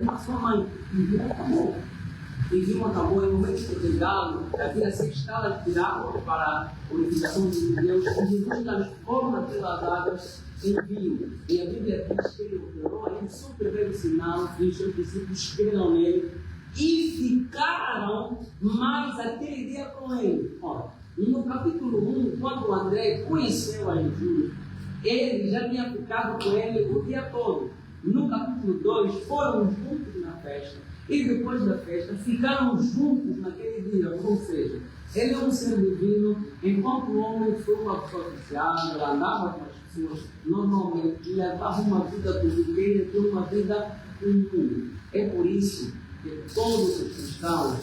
a sua mãe e viu uma acabou em momento de pegá-lo, havia 6 escalas de água para a purificação de Deus, e Jesus transforma aquelas águas em vinho. E a Bíblia diz que ele operou aí seu primeiro sinal, e os seus discípulos creram nele e ficaram mais aquele dia com ele. Olha, no capítulo 1, quando André conheceu a Jesus, ele já tinha ficado com ele o dia todo. No capítulo 2, foram juntos na festa. E depois da festa, ficaram juntos naquele dia. Ou seja, ele é um ser divino, enquanto o homem foi uma pessoa sociável, andava com as pessoas, normalmente levava uma vida corriqueira, tinha uma vida comum. É por isso que todos os cristãos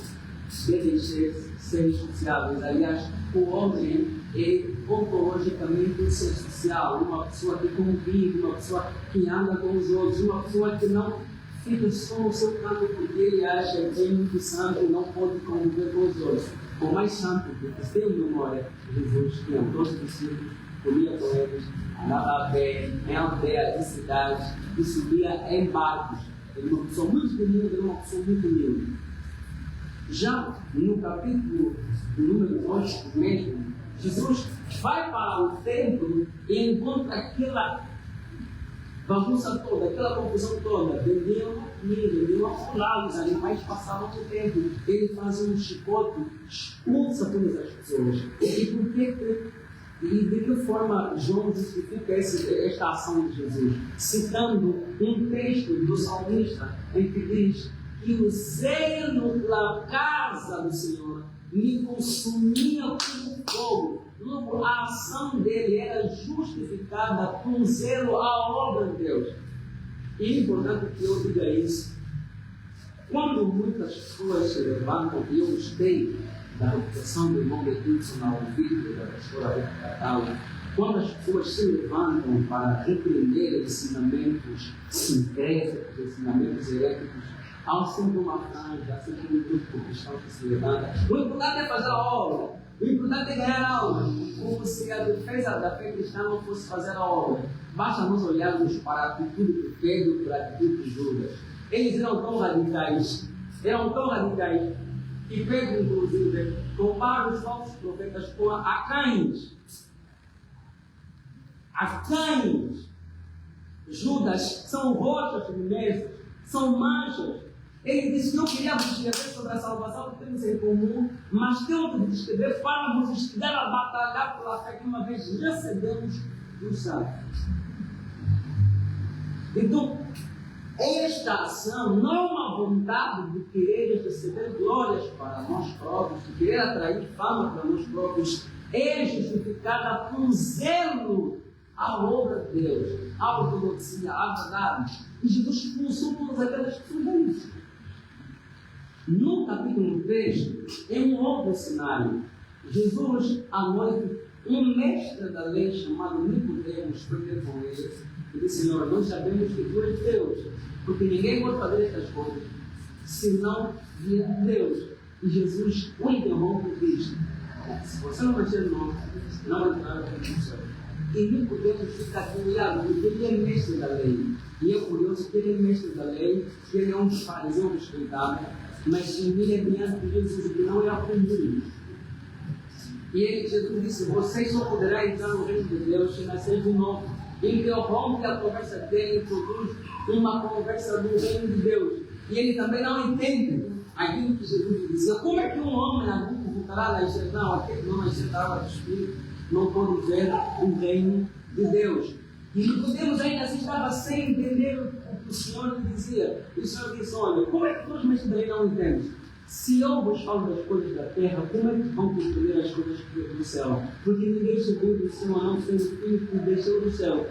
devem ser sociáveis. Aliás, o homem é ontologicamente um ser social, uma pessoa que convive, uma pessoa que anda com os outros, uma pessoa que não fica só no seu canto porque ele acha que é muito santo e não pode conviver com os outros. O mais santo, porque tem memória, Jesus tinha 12 discípulos, comia com eles, andava a pé, em aldeias, em cidades, e subia em barcos. Ele era uma pessoa muito comum, era uma pessoa muito humilde. Já no capítulo número 8 mesmo, Jesus vai para o templo e encontra aquela bagunça toda, aquela confusão toda. Vendiam milho, vendiam afolar, os animais passavam o tempo. Ele faz um chicote, expulsa todas as pessoas. E por que e de que forma João justifica esta ação de Jesus? Citando um texto do salmista em que diz que o zelo pela casa do Senhor me consumia como fogo. Logo, a ação dele era justificada com zelo à obra de Deus. E é importante que eu diga isso. Quando muitas pessoas se levantam, e eu gostei da reputação do irmão Betinson ao vídeo da pastora Rita Catala, quando as pessoas se levantam para repreender ensinamentos sincréticos, ensinamentos heréticos, há sempre uma franja, há sempre um grupo cristão que se levanta. O importante é fazer a obra, o importante é ganhar a obra. Como se a defesa da fé cristã não fosse fazer a obra. Basta nós olharmos para a atitude de Pedro e para a atitude de Judas. Eles eram tão radicais, que Pedro, inclusive, compara os falsos profetas com a cães. As cães. Judas são rochas submersas, são manchas. Ele disse que não queria vos escrever sobre a salvação que temos em comum, mas tenho que vos escrever para vos instigar a batalhar pela fé que uma vez recebemos dos santos. Então, esta ação não é uma vontade de querer receber glórias para nós próprios, de querer atrair fama para nós próprios, é justificada com zelo à obra de Deus, à ortodoxia, à verdade. E Jesus expulsou todas aquelas pessoas. No capítulo 3, em um outro cenário, Jesus, à noite, um mestre da lei chamado Nicodemos foi ter com ele e disse: Senhor, nós sabemos que tu és Deus, porque ninguém pode fazer estas coisas senão vier de Deus. E Jesus o interrompe e diz: se você não nascer novo, não entrará no reino do céu. E Nicodemos fica admirado, porque ele é mestre da lei. E é curioso que ele é mestre da lei, que ele é um fariseu respeitável, mas humilha diante de Jesus, que não é comum. E Jesus disse: vocês só poderão entrar no reino de Deus se nascer de novo. Ele interrompe a conversa dele e produz uma conversa do reino de Deus. E ele também não entende aquilo que Jesus dizia. Como é que um homem adulto voltará a nascer? Não, aquele que não nascer da água do Espírito não pode ver o reino de Deus. E Nicodemos ainda assim estava sem entender o que o Senhor lhe dizia. E o Senhor disse: olha, como é que nós mestres daí não entendemos? Se eu vos falo das coisas da terra, como é que vão compreender as coisas do céu? Porque ninguém subiu do céu a não ser o Filho que desceu do céu.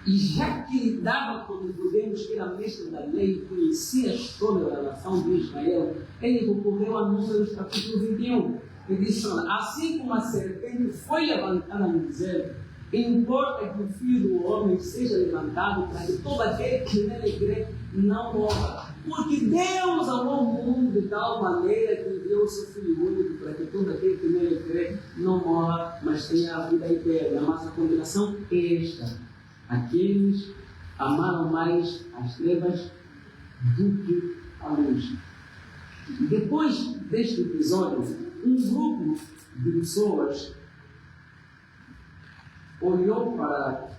E já que lhe dava com Nicodemos, que era mestre da lei e conhecia a história da nação de Israel, ele recorreu a Números capítulo 21. Ele disse: assim como a serpente foi levantada no deserto, importa que o Filho do Homem seja levantado para que todo aquele que nele crê não morra. Porque Deus amou o mundo de tal maneira que enviou o seu Filho único para que todo aquele que nele crê não morra, mas tenha a vida eterna. Mas a combinação é esta: aqueles amaram mais as trevas do que a luz. Depois deste episódio, um grupo de pessoas olhou para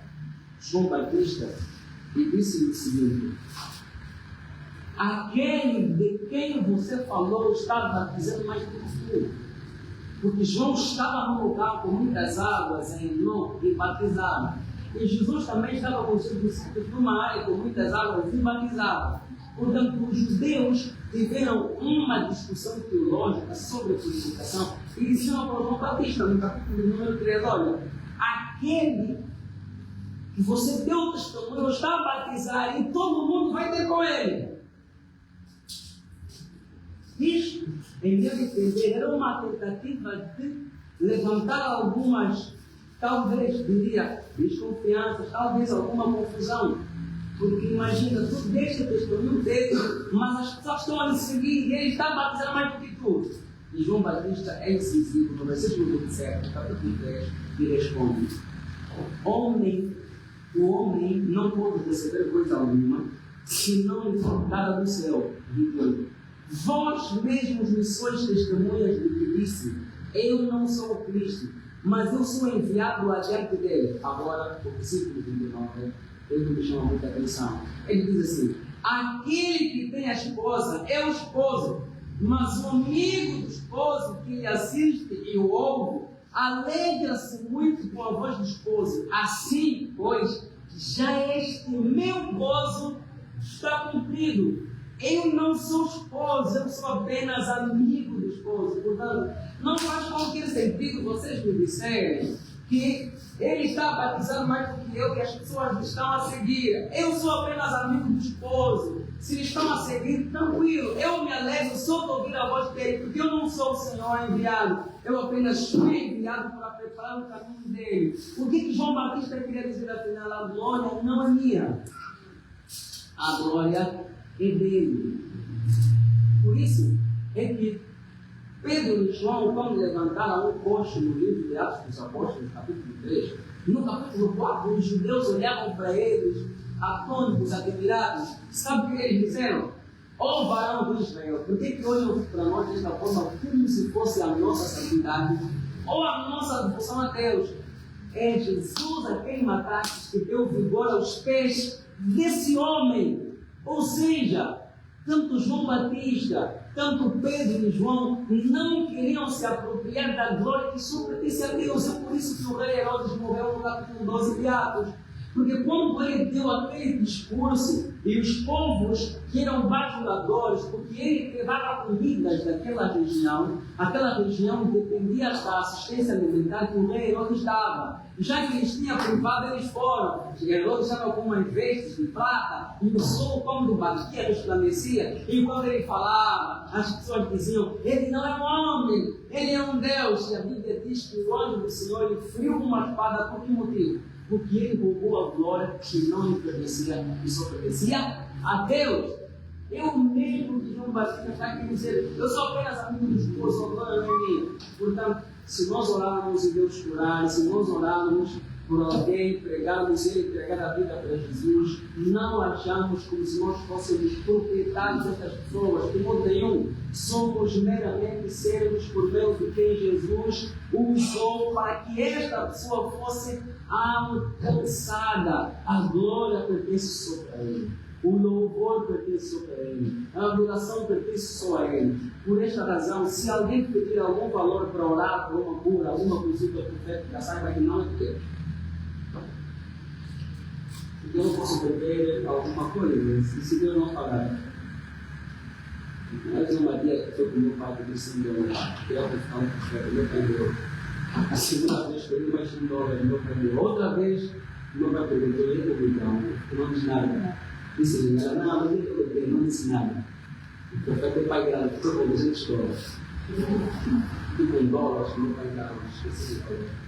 João Batista e disse o seguinte: aquele de quem você falou estava dizendo mais do que tu. Porque João estava num lugar com muitas águas em Enó e batizava. E Jesus também estava com seus discípulos numa área com muitas águas e batizava. Portanto, os judeus tiveram uma discussão teológica sobre a purificação e disseram para João Batista, no capítulo número 3, olha, aquele que você deu testemunho está a batizar e todo mundo vai ter com ele. Isto, em meu entender, era uma tentativa de levantar algumas, talvez, diria, desconfianças, talvez alguma confusão. Porque imagina, tu deixa o testemunho dele, mas as pessoas estão a lhe seguir e ele está batizando mais do que tu. E João Batista é incisivo no versículo 27, capítulo 3, e responde: o homem não pode receber coisa alguma, se não lhe for dada do céu. Vós mesmos me sois testemunhas do que disse. Eu não sou o Cristo, mas eu sou enviado adiante dele. Agora, o versículo 29, ele me chama muita atenção. Ele diz assim: aquele que tem a esposa é o esposo, mas o amigo do esposo que lhe assiste e o ouve, alegra-se muito com a voz do esposo. Assim, pois, já este meu gozo está cumprido. Eu não sou esposo, eu sou apenas amigo do esposo. Portanto, não faz qualquer sentido vocês me disserem que ele está batizando mais do que eu e as pessoas estão a seguir. Eu sou apenas amigo do esposo. Se eles estão a seguir, tranquilo. Eu me alegro só de ouvir a voz dele, porque eu não sou o Senhor enviado. Eu apenas fui enviado para preparar o caminho dele. O que João Batista queria dizer afinal? A glória não é minha. A glória é dele. Por isso é que Pedro e João, quando levantaram um poste no livro de Atos dos Apóstolos, capítulo 3, no capítulo 4, os judeus olhavam para eles, atônitos, admirados. Sabe o que eles disseram? Ó varão de Israel, por que olham para nós desta forma, como se fosse a nossa santidade ou a nossa devoção a Deus? É Jesus a quem mataste que deu vigor aos pés desse homem. Ou seja, tanto João Batista, tanto Pedro e João não queriam se apropriar da glória que só pertence a Deus. É por isso que o rei Herodes morreu no capítulo 12 de Atos. Porque quando ele deu aquele discurso e os povos que eram bajuladores, porque ele levava comidas daquela região, aquela região dependia da assistência alimentar que o rei Herodes dava. Já que eles tinham privado, eles foram. Herodes estava com umas vestes de prata e o sol, quando batia, resplandecia. E quando ele falava, as pessoas diziam: ele não é um homem, ele é um Deus. E a Bíblia diz que o anjo do Senhor ele feriu uma espada. Por que motivo? Porque ele roubou a glória que não lhe pertencia, que só pertencia a Deus. Eu mesmo que João Batista está aqui dizer: eu sou apenas amigo do esposo, a glória não é minha. Portanto, se nós orarmos e Deus curar, se nós orarmos por alguém, pregarmos ele, entregar a vida para Jesus, não achamos como se nós fôssemos proprietários destas pessoas. De modo nenhum, somos meramente servos por meio de quem Jesus usou para que esta pessoa fosse alcançada. A glória pertence só a Ele. O louvor pertence só a Ele. A adoração pertence só a Ele. Por esta razão, se alguém pedir algum valor para orar por uma cura, alguma consulta profética, saiba que não é de Deus. Porque eu não posso beber alguma coisa, se Deus não pagar. Mais uma dia que foi com o meu pai de $100, que é o que fala que meu pai deu. A segunda vez foi mais $100, meu pai deu. Outra vez, meu pai perguntou: e eu não disse nada. Disse ele: não, eu não disse nada. O profeta do pai dela ficou com $200. Ficou em dólares, meu pai dela esqueci de falar.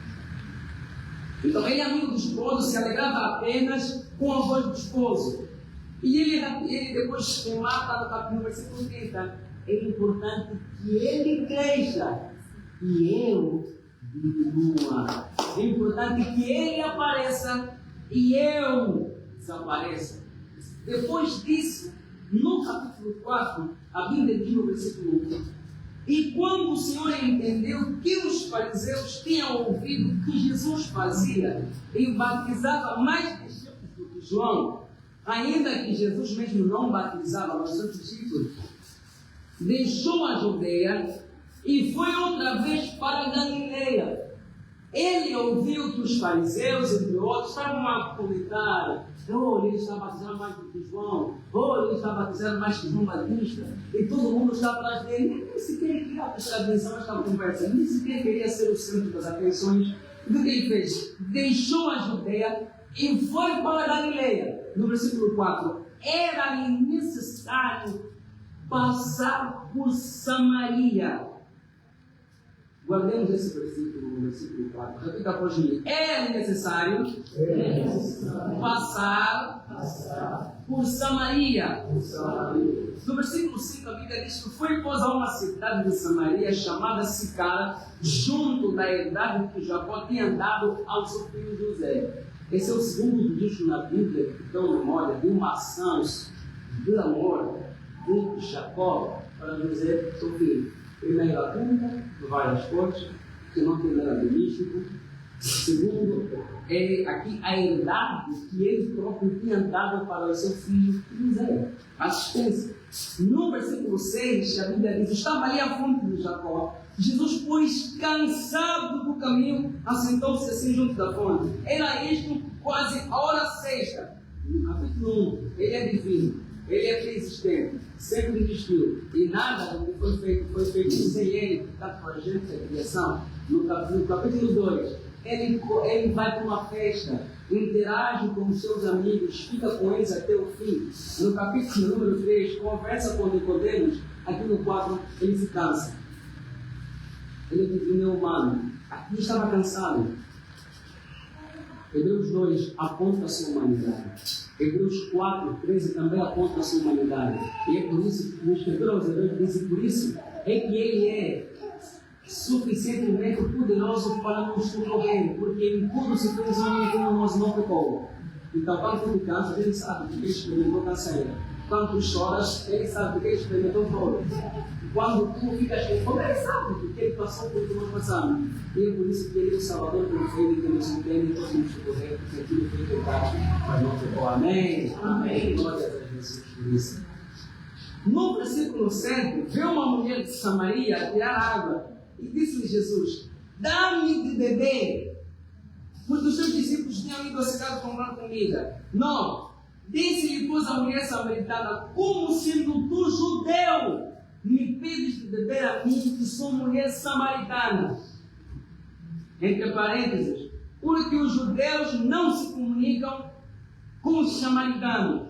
Então ele, amigo do esposo, se alegrava apenas com a voz do esposo. E ele depois remata no capítulo versículo 30. É importante que ele cresça e eu diminua. É importante que ele apareça e eu desapareça. Depois disso, no capítulo 4, a Bíblia diz no versículo 1: e quando o Senhor entendeu que os fariseus tinham ouvido que Jesus fazia e batizava mais discípulos do que João, ainda que Jesus mesmo não batizava os seus discípulos, deixou a Judeia e foi outra vez para a Galileia. Ele ouviu que os fariseus, entre outros, estavam a comentar: ele está batizando mais do que João, ele está batizando mais que João Batista, e todo mundo está atrás dele. Nem sequer queria prestar atenção nesta conversa, nem sequer queria ser o centro das atenções. E o que ele fez? Deixou a Judeia e foi para a Galileia. No versículo 4, era-lhe necessário passar por Samaria. Guardemos esse versículo, no versículo 4. Repita após mim. É necessário passar por Samaria. No versículo 5, a Bíblia diz que foi, pois, a uma cidade de Samaria chamada Sicar, junto da herdade que Jacó tinha dado ao seu filho José. Esse é o segundo registro na Bíblia que dão memória de uma ação de amor de Jacó para José, seu filho. Primeiro, a túnica, de várias cores, que não tem nada de místico. Segundo, é aqui a herdade que ele próprio tinha dado para o seu filho José. Assistência. No versículo 6, a Bíblia diz: estava ali a fonte de Jacó. Jesus, pois, cansado do caminho, assentou-se assim junto da fonte. Era isto quase a hora sexta. No capítulo 1, ele é divino. Ele é preexistente, sempre existiu, e nada do que foi feito sem ele, que está com a gente da criação. No capítulo 2, ele vai para uma festa, interage com os seus amigos, fica com eles até o fim. No capítulo número 3, conversa com Nicodemos. Aqui no 4, ele se cansa. Ele é divino humano. Aqui estava cansado. Hebreus 2 aponta a sua humanidade. Hebreus 4, 13 também aponta a sua humanidade. E é por isso que o escritor aos Hebreus diz: por isso é que ele é suficientemente poderoso para nos socorrer, porque em tudo se fez homem como nós não pecou. Então, quando tu cansa, ele sabe que ele experimentou canseira. Quando tu choras, ele sabe que ele experimentou dor. Quando tu ficas com fome, ele sabe que ele passou por o que nós passamos. E é por isso que ele é o Salvador perfeito, que nos entende e todos nos socorrer, porque aquilo foi pecado, mas não pecou. Amém? Amém. Glória a Jesus por isso. No versículo 7, vê uma mulher de Samaria tirar água e disse-lhe Jesus: dá-me de beber, porque os seus discípulos tinham ido à cidade comprar comida. Não. Disse-lhe, pois, a mulher samaritana: como sendo tu judeu, me pedes de beber a mim, que sou mulher samaritana? Entre parênteses, porque os judeus não se comunicam com os samaritanos.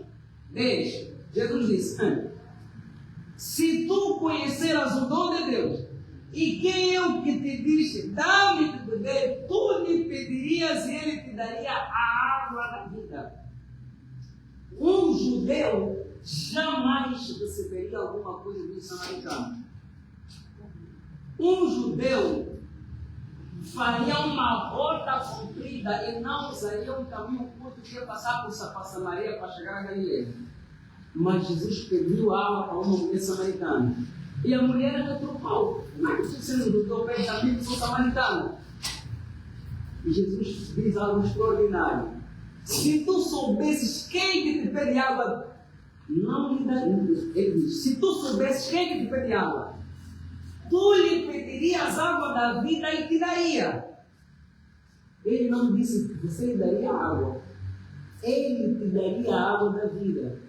10. Jesus disse: se tu conheceras o dom de Deus, e quem eu que te disse, dá-me de beber, tu lhe pedirias e ele te daria a água da vida. Um judeu jamais receberia alguma coisa de um samaritano. Um judeu faria uma rota comprida e não usaria um caminho curto que ia passar por Samaria para chegar a Galileia. Mas Jesus pediu água para uma mulher samaritana. E a mulher retrucou: como é que tu, sendo judeu, pedes a mim que sou samaritano? E Jesus diz algo extraordinário: se tu soubesses quem que te pede água, não lhe daria. Ele diz: se tu soubesses quem que te pede água, tu lhe pedirias água da vida e te daria. Ele não disse que você lhe daria água, ele te daria a água da vida.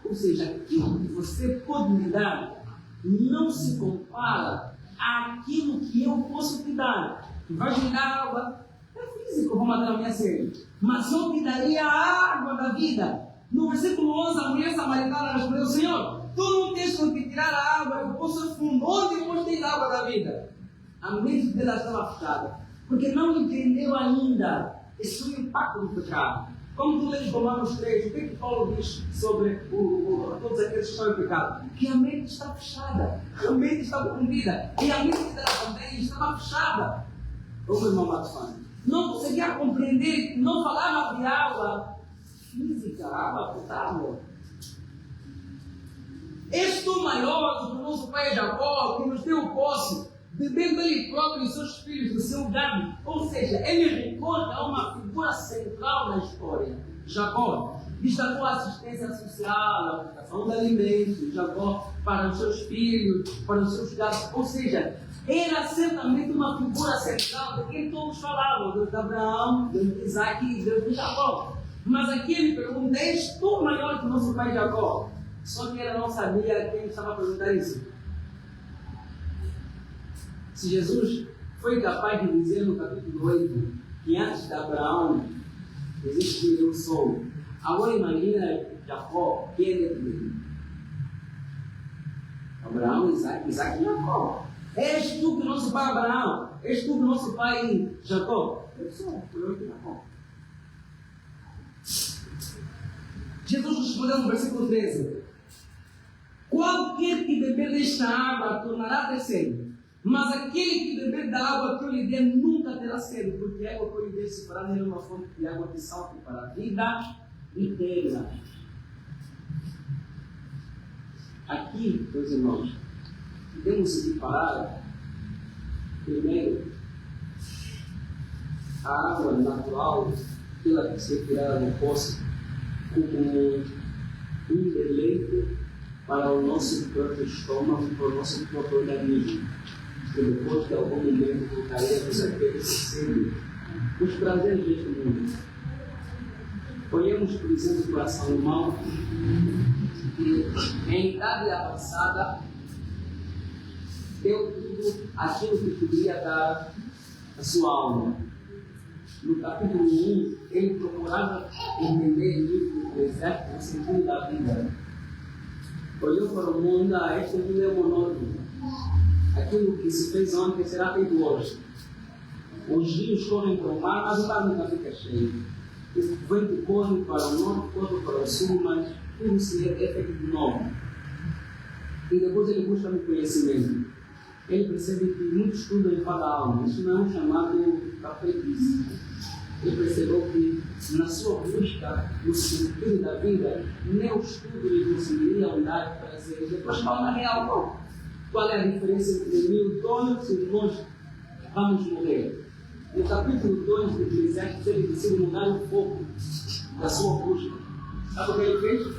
Ou seja, aquilo que você pode me dar não se compara àquilo que eu posso te dar. Tu vais me dar água, é físico, vou matar a minha sede, mas eu te daria a água da vida. No versículo 11, a mulher samaritana respondeu: Senhor, tu não tens com que tirar a água, eu posso fundo. Onde depois tens a água da vida? A mente dela estava fechada, porque não entendeu ainda esse impacto do pecado. Como tu lês Romanos 3, o que é que Paulo diz sobre todos aqueles que estão em pecado? Que a mente está fechada, a mente está corrompida, e a mente dela também estava fechada. O meu irmão Matufano não conseguia compreender, não falava de água física, água potável. És tu maior do que o nosso pai Jacó, que nos deu posse, bebendo ele próprio e seus filhos do seu gado. Ou seja, ele recorda uma figura central na história. Jacó destacou a assistência social, a aplicação de alimentos, Jacó para os seus filhos, para os seus gados. Ou seja, era certamente uma figura central de quem todos falavam, Deus de Abraão, Deus de Isaac e Deus de Jacó. Mas aqui ele pergunta: és tu maior que o nosso pai Jacó? Só que ele não sabia quem estava a perguntar isso. Se Jesus foi capaz de dizer no capítulo 8 que antes de Abraão existia o sol, agora imagina Jacó, quem é dele? Abraão, Isaac e Jacó. És tu que nosso pai Abraão? És tu que nosso pai Jacó? Eu sou, eu que Jacó. Jesus respondeu no versículo 13: qualquer que beber desta água tornará a ter sede, mas aquele que beber da água que eu lhe der nunca terá sede, porque a água que eu lhe der se fará nele uma fonte de água que salta para a vida eterna. Aqui, meus irmãos, temos que parar primeiro a água natural, pela que se tirada do poço, como um deleite para o nosso próprio estômago, para o nosso próprio organismo, que depois de algum momento voltaremos a ter sede os prazeres deste mundo. Olhemos, por exemplo, para Salomão, que em idade avançada deu tudo aquilo que podia dar a sua alma. No capítulo 1, ele procurava entender o livro do Eclesiastes no sentido da vida. Olhou para o mundo: este mundo é monótono. Aquilo que se fez ontem será feito hoje. Os rios correm para o mar, mas o mar nunca fica cheio. O vento corre para o norte, corre para o sul, mas tudo se é feito de novo. E depois ele busca no conhecimento. Ele percebe que muito estudo enfada a alma. Isso não é um chamado cafetice. Ele percebeu que na sua busca no sentido da vida, nem o estudo lhe conseguiria dar prazer. Depois fala real, qual é a diferença entre mil tonos e nós vamos morrer. No capítulo 2 do Eclesiastes, ele decidiu mudar o foco da sua busca. Sabe o que ele fez?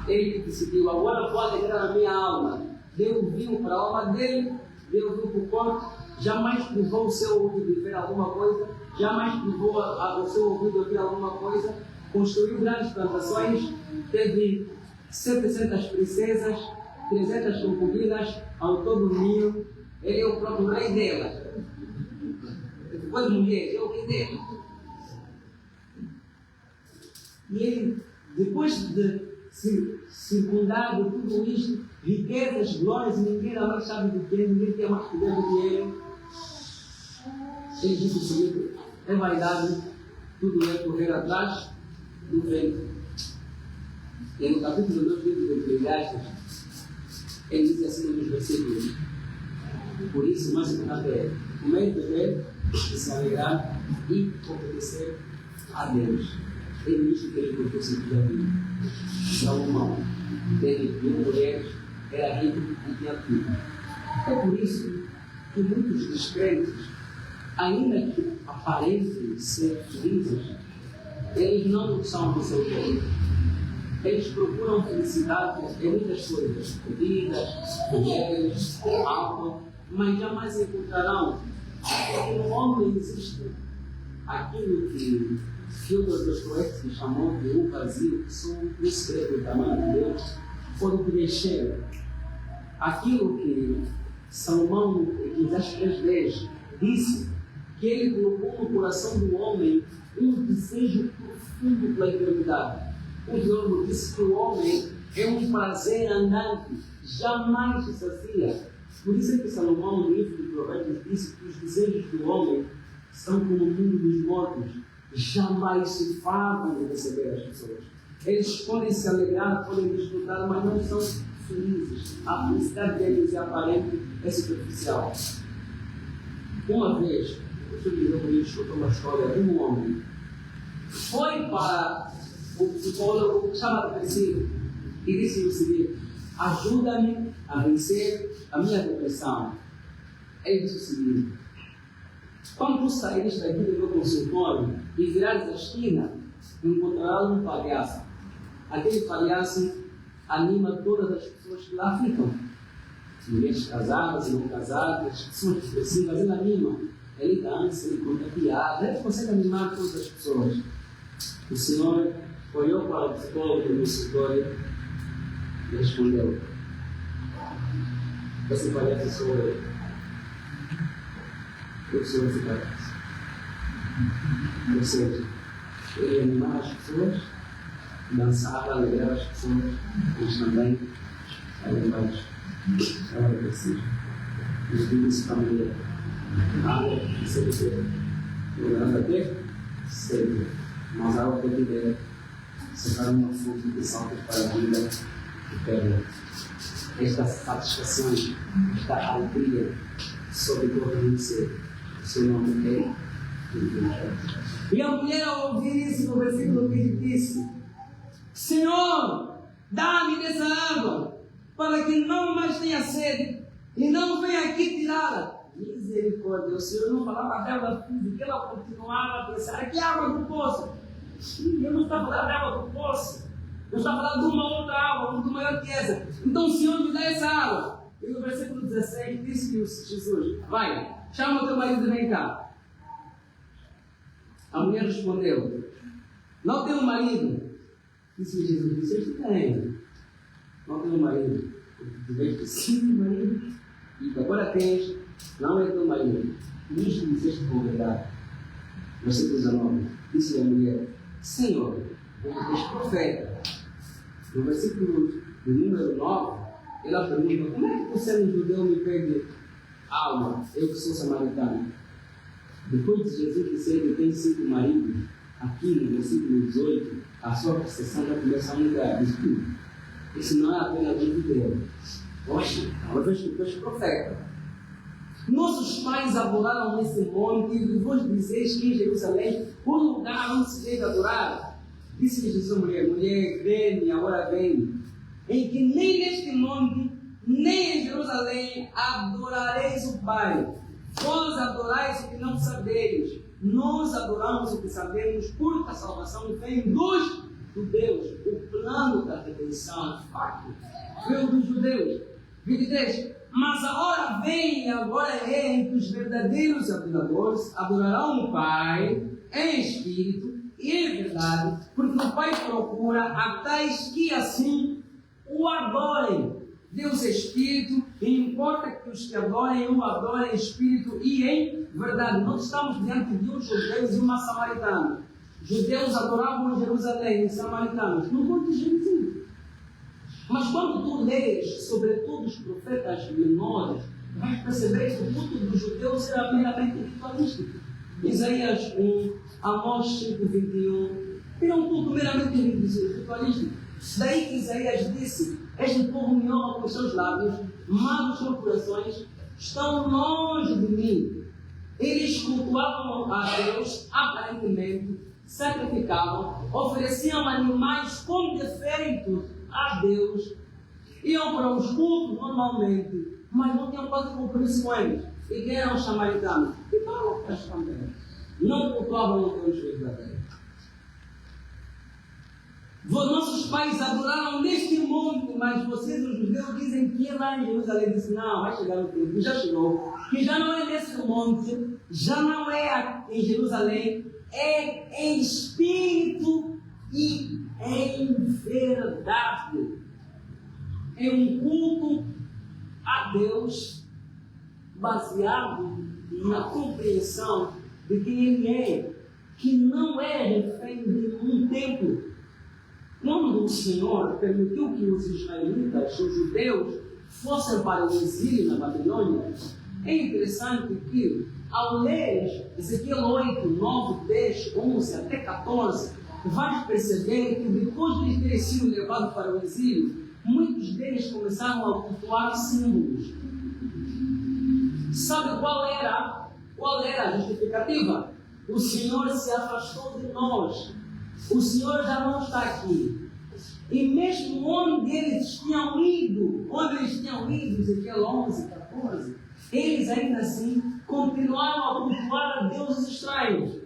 Ele decidiu: agora vou alegrar a minha alma. Deu vinho para a alma dele, deu vinho para o corpo. Jamais privou o seu ouvido de ver alguma coisa, jamais privou o seu ouvido de ouvir alguma coisa. Construiu grandes plantações, teve 700 princesas, 300 concubinas, ao todo 1000. Ele é o próprio rei delas. Depois de mulheres, é o rei delas. E ele, depois de circundado de tudo isto, riquezas, glórias, ninguém mais sabe do que, ninguém tem mais poder do que ele. Ele diz o seguinte: é vaidade, tudo é correr atrás do vento. E no capítulo 2 do livro do Eclesiastes, ele diz assim nos versículos: por isso, mais importante é comer, beber, se alegrar e obedecer a Deus. É isso que ele propôs sempre da vida. Salomão teve 1000 mulheres, era rico e tinha tudo. É por isso que muitos descrentes, ainda que aparentem ser felizes, eles não são do seu povo. Eles procuram felicidade em muitas coisas: bebidas, mulheres, álcool, mas jamais encontrarão. Porque no homem existe aquilo que Fyodor Dostoiévski chamou de um vazio, que só um segredo do tamanho de Deus pode preencher. Aquilo que Salomão, em Eclesiastes 3:10, disse que ele colocou no coração do homem um desejo profundo pela eternidade. O Diogo disse que o homem é um prazer andante, jamais se sacia. Por isso é que Salomão, no livro de Provérbios, disse que os desejos do homem são como o mundo dos mortos, jamais se fartam de receber as pessoas. Eles podem se alegrar, podem desfrutar, mas não são felizes. A felicidade deles é aparente, é superficial. Uma vez, o filho me escutou uma história de um homem que foi para o psicólogo, chama de psiquiatra, e disse o seguinte: ajuda-me a vencer a minha depressão. Ele disse o seguinte: quando tu saíres daqui do meu consultório e virares a esquina, encontrarás um palhaço. Aquele palhaço anima todas as pessoas que lá ficam. Mulheres casadas e não casadas, pessoas depressivas, ele anima. Ele dança, ele conta piada, ele consegue animar todas as pessoas. O Senhor olhou para o psicólogo do consultório e respondeu: esse palhaço sou eu. Eu sou esse palhaço. Ou seja, ele animava as pessoas, dançava, alegrava as pessoas, mas também era embaixo. Era depressivo. Os filhos família. Nada, sempre. Não nada a ter? Sempre. Mas a hora de ver, separar uma fonte de saltos para a vida e pega esta satisfação, esta alegria sobre todo o ser. O seu nome é Deus. E a mulher, ao ouvir isso no versículo 15, disse: Senhor, dá-me dessa água, para que não mais tenha sede, e não venha aqui tirá-la. Misericórdia, o Senhor não falava dela física, ela continuava a pensar: que água do poço? Eu não estava falando da água do poço, eu estava falando de uma outra água, muito maior que essa. Então o Senhor me dá essa água. E no versículo 16 disse-lhe Jesus: vai, chama o teu marido e vem cá. A mulher respondeu: não tenho marido. Disse Jesus: vocês têm. Não tenho marido. Tu vês que sim, marido. E agora tens, não é teu marido. Nisto disseste com verdade. Versículo 19. Disse a mulher: Senhor, tu és profeta. No versículo do número 9, ela pergunta: como é que tu, sendo judeu, me pede água, eu que sou samaritano? Depois de Jesus dizer que tem 5 maridos, aqui no versículo 18, a sua percepção já começa a mudar. Isso não é apenas um judeu. Poxa, uma vez que tu és profeta. Nossos pais adoraram nesse monte, e vos dizeis que em Jerusalém, o lugar onde se deve adorar. Disse-lhe Jesus a mulher: mulher, vem, agora vem, em que nem neste monte, nem em Jerusalém adorareis o Pai. Vós adorais o que não sabeis, nós adoramos o que sabemos, porque a salvação vem dos judeus. O plano da redenção, de facto, veio dos judeus. 23. Mas a hora vem, e agora é, em que os verdadeiros adoradores adorarão o Pai em espírito e em verdade, porque o Pai procura a tais que assim o adorem. Deus é espírito, e importa que os que adorem o adorem em espírito e em verdade. Nós estamos diante de uns judeus e uma samaritana. Judeus adoravam em Jerusalém, e samaritanos no Monte Gerizim. Mas quando tu lês, sobretudo os profetas menores, vais perceber que o culto dos judeus era meramente ritualístico. Isaías 1, Amós 5, 21, era um culto meramente ritualístico. Daí que Isaías disse: este povo me honra com os seus lábios, mas os seus corações estão longe de mim. Eles cultuavam a Deus, aparentemente, sacrificavam, ofereciam animais com defeitos a Deus, iam para os cultos normalmente, mas não tinham quase compromisso com eles. E quem eram os samaritanos? E para as também. Não cultuavam o Deus verdadeiro. Nossos pais adoraram neste monte, mas vocês, os judeus, dizem que é lá em Jerusalém. Disse: não, vai chegar o tempo, já chegou, que já não é nesse monte, já não é em Jerusalém, é em espírito e em verdade. É um culto a Deus baseado na compreensão de quem Ele é, que não é refém de nenhum templo. Quando o Senhor permitiu que os israelitas, os judeus, fossem para o exílio na Babilônia, é interessante que, ao ler Ezequiel 8, 9, 10, 11 até 14, vais perceber que depois de eles terem sido levados para o exílio, muitos deles começaram a cultuar símbolos. Sabe qual era a justificativa? O Senhor se afastou de nós. O Senhor já não está aqui. E mesmo onde eles tinham ido, Ezequiel 11, 14, eles ainda assim continuaram a cultuar a deuses estranhos.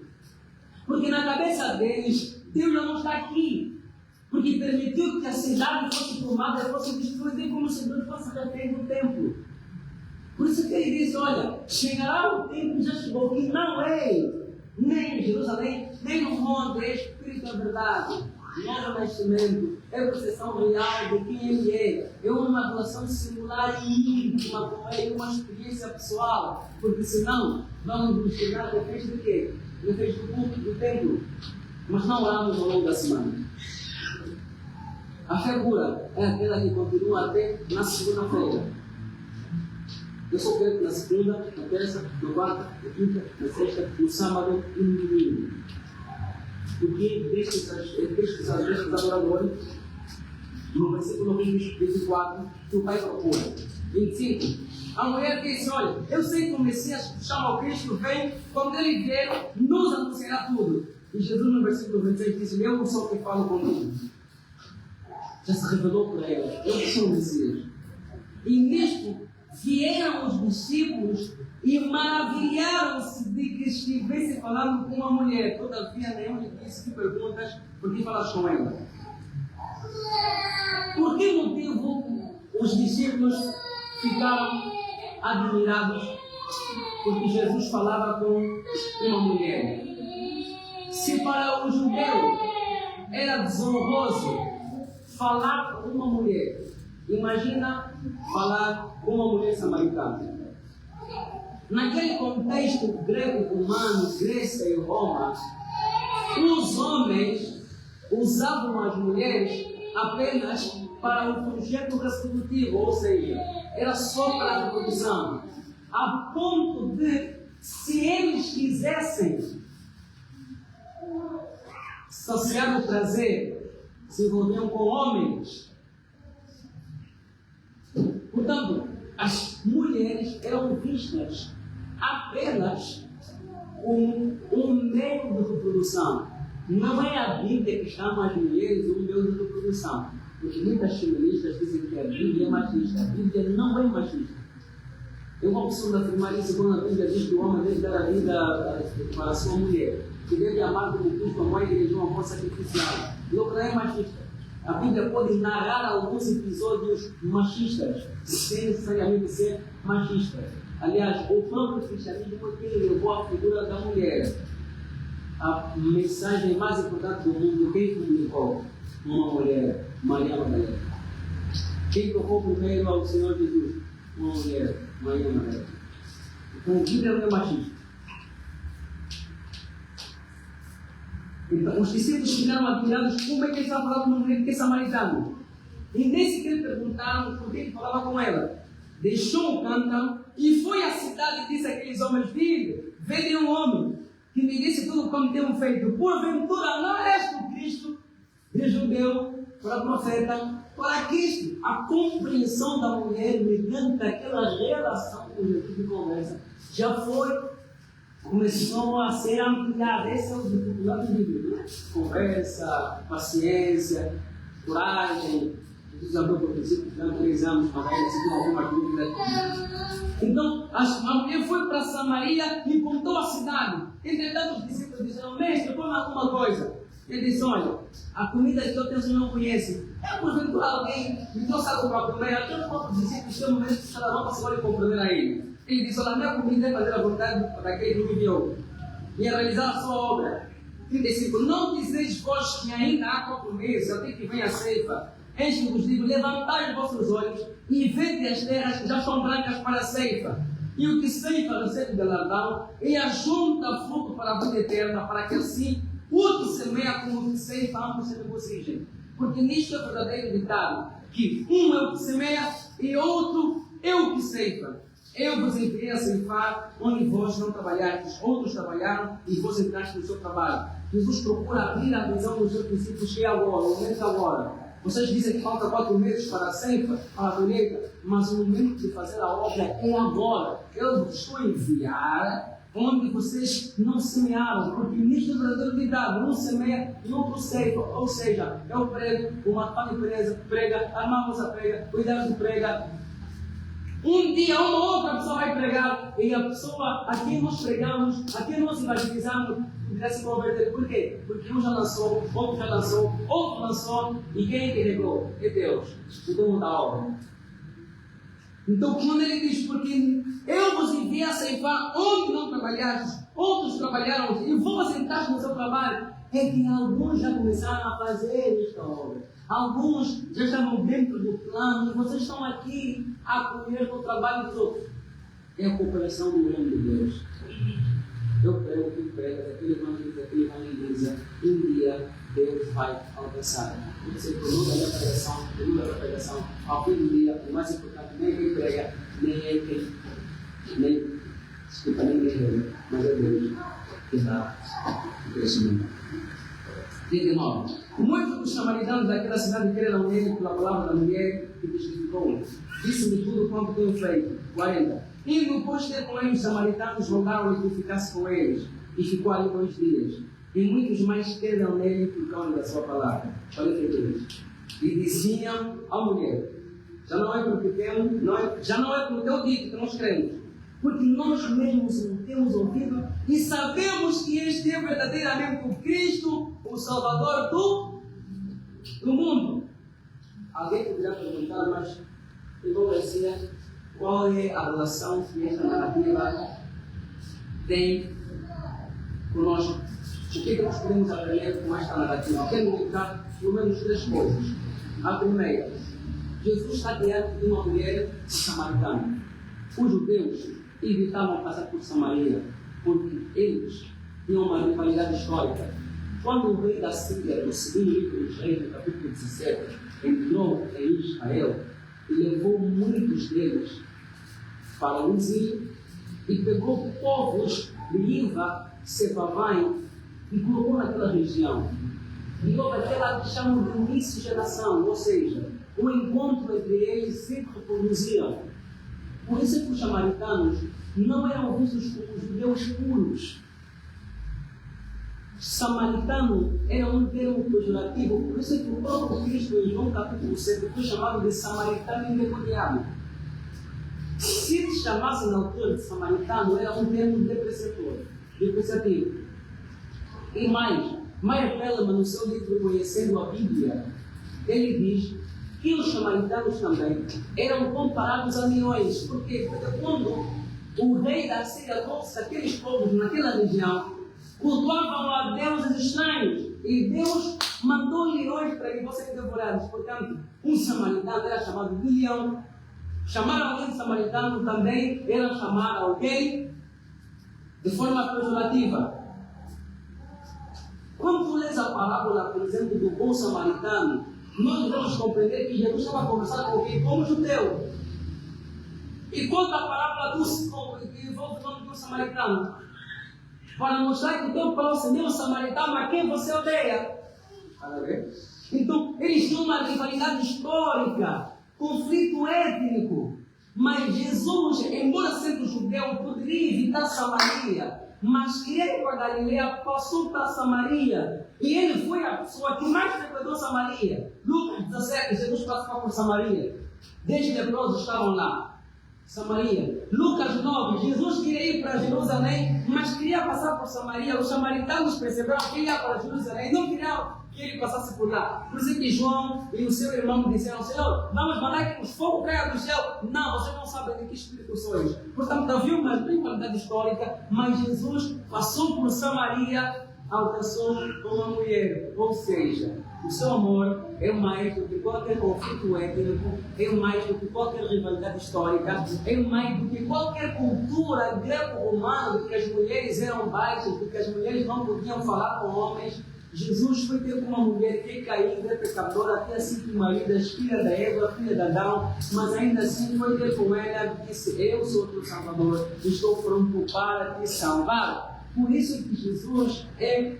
Porque na cabeça deles, Deus já não está aqui. Porque permitiu que a cidade fosse tomada e fosse destruída, como se Deus fosse refém do templo. Por isso que ele diz, olha, chegará o tempo, já chegou, que não é nem em Jerusalém, nem no monte, é Espírito da verdade, novo nascimento, é a percepção real de quem ele é uma relação singular e íntima com ele, uma experiência pessoal, porque senão vamos nos tornar reféns de quê? Reféns do culto, do templo, mas não oramos ao longo da semana. A fé pura é aquela que continua até na segunda-feira. Eu sou crente na segunda, na terça, na quarta, na quinta, na sexta, no sábado e no domingo. Porque destes adoradores, no versículo 24, que o Pai procura. 25. A mulher disse, olha, eu sei que o Messias chama o Cristo, vem, quando ele vier, nos anunciará tudo. E Jesus no versículo 26 disse, eu não sou que falo contigo. Já se revelou para ela, eu sou o Messias. E nisto, vieram os discípulos e maravilharam-se de que estivesse falando com uma mulher. Todavia, nenhum lhe disse que perguntas, por que falas com ela? Por que motivo os discípulos ficaram admirados? Porque Jesus falava com uma mulher. Se para o judeu era desonroso falar com uma mulher, imagina falar com uma mulher samaritana. Naquele contexto grego-romano, Grécia e Roma, os homens usavam as mulheres apenas para o projeto reprodutivo, ou seja, era só para a reprodução, a ponto de, se eles quisessem saciar o prazer, se envolviam com homens. Portanto, as mulheres eram vistas apenas como um meio de reprodução. Não é a Bíblia que chama as mulheres um meio de reprodução. Porque muitas feministas dizem que a Bíblia é machista. A Bíblia não é machista. Eu vou precisar afirmar isso quando a Bíblia diz que o homem deve dar a vida para a sua mulher, que deve amar como Cristo amou a igreja, um amor sacrificial. Não é machista. A Bíblia pode narrar alguns episódios machistas, sem necessariamente ser machistas. Aliás, o próprio cristianismo foi quem levou a figura da mulher. A mensagem mais importante do mundo, quem comunicou? Uma mulher, Maria Madalena. Quem tocou primeiro ao Senhor Jesus? Uma mulher, Maria Madalena. Então, a Bíblia não é machista. Então, os discípulos ficaram admirados como é que ele estava falando com uma mulher que é samaritana. E nesse que eles perguntaram por que ele falava com ela. Deixou o cântaro e foi à cidade e disse àqueles homens: vede um homem que me disse tudo como tenho feito. Porventura não és tu Cristo, de judeu, para profeta, para Cristo. A compreensão da mulher mediante aquela relação com Jesus de conversa já começou a ser ampliada. Esse é o dificuldade de vida. Conversa, paciência, coragem. Jesus abriu para o princípio, durante 3 anos, para ele seguir alguma dúvida. Então, a mulher foi para Samaria e contou a cidade. Entretanto, os discípulos disseram: mestre, come alguma coisa. Ele disse: olha, a comida que eu tenho você não conhece. É porventura alguém me trouxe algo para comer. Até os próprios discípulos têm um momento que cada um pode compreender a ele. Ele disse: olha, a minha comida é fazer a vontade daquele que me enviou e a realizar a sua obra. 35. Não dizeis vós que ainda há 4 meses, até que venha a ceifa. Eis que vos digo: levantai os vossos olhos e vede as terras que já estão brancas para a ceifa. E o que ceifa recebe galardão e ajunta fruto para a vida eterna, para que assim o que semeia como o que ceifa ambos se regozijem. Porque nisto é verdadeiro ditado, que um é o que semeia e outro é o que ceifa. Eu vos enviei a ceifar onde vós não trabalhastes, outros trabalharam e vós entraste no seu trabalho. Jesus procura abrir a visão dos seus discípulos, que é agora, o momento agora. Vocês dizem que falta 4 meses para a ceifa, para a colheita, mas o momento de fazer a obra é agora. Eu vos estou a enviar onde vocês não semearam, porque o ministro verdadeiro de dado não semeia e outro ceifa. Ou seja, eu prego, o Matane prega, a Marmosa prega, o Hidalgo prega. Um dia uma outra pessoa vai pregar e a pessoa a quem nós pregamos, a quem nós evangelizamos, irá se converter. Por quê? Porque um já lançou, outro já lançou, outro lançou, e quem é que regou? É Deus. O dono da obra. Então, quando ele diz, porque eu vos enviei a ceifar onde não trabalhastes, outros trabalharam e vos assentaste no seu trabalho, é que alguns já começaram a fazer esta obra. Alguns já estavam dentro do plano e vocês estão aqui a colher o trabalho dos outros. É a cooperação do reino de Deus. Eu prego, tu pregas, aquele evangeliza, um dia Deus vai alcançar. Você tornou da minha pregação, ao fim do dia, o mais importante nem quem prega, nem é nem rega, mas é Deus que dá o crescimento. 39. Muitos dos samaritanos daquela cidade creram nele pela palavra da mulher que testificou. Disse-me tudo quanto tenho feito. 40. E depois de ter com eles, os samaritanos rogaram-lhe que ficasse com eles. E ficou ali 2 dias. E muitos mais creram nele por causa da sua palavra. 43. E diziam à mulher: já não é porque temos, já não é como teu dito que nós cremos, porque nós mesmos o temos ouvido e sabemos que este é verdadeiramente o Cristo, o Salvador do mundo. Alguém poderá perguntar, mas hipocrisia, qual é a relação que esta narrativa tem conosco? O que é que nós podemos aprender com esta narrativa? Quero indicar pelo menos 3 coisas. A primeira, Jesus está diante de uma mulher samaritana. Os judeus evitavam passar por Samaria, porque eles tinham uma rivalidade histórica. Quando o rei da Síria, no segundo livro dos Reis, no capítulo 17, entrou em Israel e levou muitos deles para o exílio e pegou povos de Iva, Sepavaim e colocou naquela região. E houve aquela que chamam de miscigenação, ou seja, o encontro entre eles se reproduzia. Por isso é que os samaritanos não eram vistos como judeus puros. Samaritano era um termo pejorativo, por isso é que o próprio Cristo, em João capítulo 7, foi chamado de samaritano endemoniado. Se te chamasse na altura de samaritano, era um termo depreciativo. E mais, Meyer Pellman, no seu livro Conhecendo a Bíblia, ele diz que os samaritanos também eram comparados a leões. Por quê? Porque quando o rei da Síria trouxe aqueles povos naquela região, cultuavam a deuses estranhos e Deus mandou leões para que fossem devorados. Portanto, um samaritano era chamado de leão. Chamar alguém de samaritano também era chamar alguém de forma pejorativa. Quando tu lês a parábola, por exemplo, do bom samaritano, nós devemos compreender que Jesus estava conversando com alguém como judeu. E conta a parábola que envolve o nome do samaritano, para mostrar que o teu próximo é um samaritano a quem você odeia. Então, eles tinham uma rivalidade histórica, conflito étnico. Mas Jesus, embora sendo judeu, poderia evitar Samaria. Mas queria ir para Galileia, passou para Samaria. E ele foi a pessoa que mais frequentou Samaria. Lucas 17, Jesus passou por Samaria. 10 leprosos estavam lá. Samaria. Lucas 9, Jesus queria ir para Jerusalém, mas queria passar por Samaria. Os samaritanos perceberam que ele ia para Jerusalém e não queriam que ele passasse por lá. Por isso que João e o seu irmão disseram: Senhor, vamos mandar que os fogo caia do céu. Não, vocês não sabem de que espírito sois. Portanto, havia uma rivalidade histórica, mas Jesus passou por Samaria, alcançou uma mulher. Ou seja, o seu amor é mais do que qualquer conflito étnico, é mais do que qualquer rivalidade histórica, é mais do que qualquer cultura greco-romana de que as mulheres eram baixas, de que as mulheres não podiam falar com homens. Jesus foi ter com uma mulher que é caída, pecadora, até assim que maridas, filha da Eva, filha de Adão, mas ainda assim foi ter com ela e disse: eu sou o teu Salvador, estou pronto para te salvar. Por isso que Jesus é